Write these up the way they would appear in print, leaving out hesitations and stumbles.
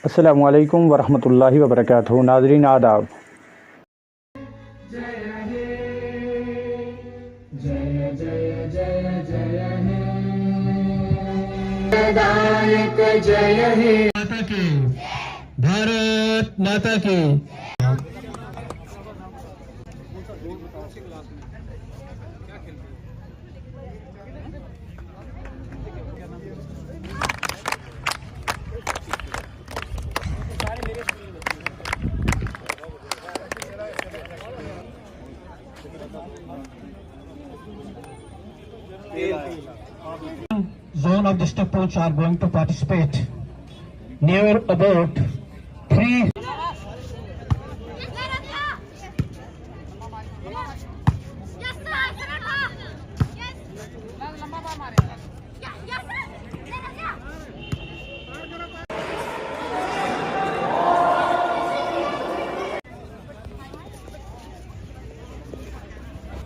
अस्सलामु अलैकुम वरहमतुल्लाहि वबरकातुहू। नाज़रीन आदाब। जय जय जय जय हे दायक जय हे माता की, भारत माता की। Zone of district coach are going to participate. Near about 3.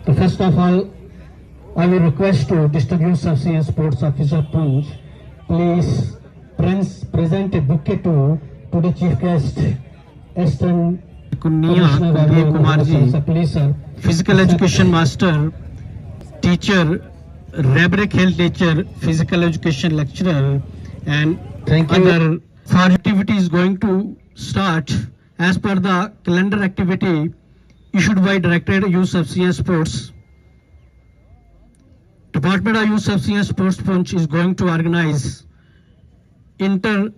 So first of all, I will request to District Youth Subsidy and Sports Officer Poonch, please present a bouquet to the Chief Guest, Eastern Commissioner Kumar ji, please sir. Physical Education Master, Teacher, Rubric Health Teacher, Physical Education Lecturer, and other activity is going to start as per the calendar activity issued by Directorate Youth Subsidy and Sports. Department of Youth Subsidy and Sports Poonch is going to organize inter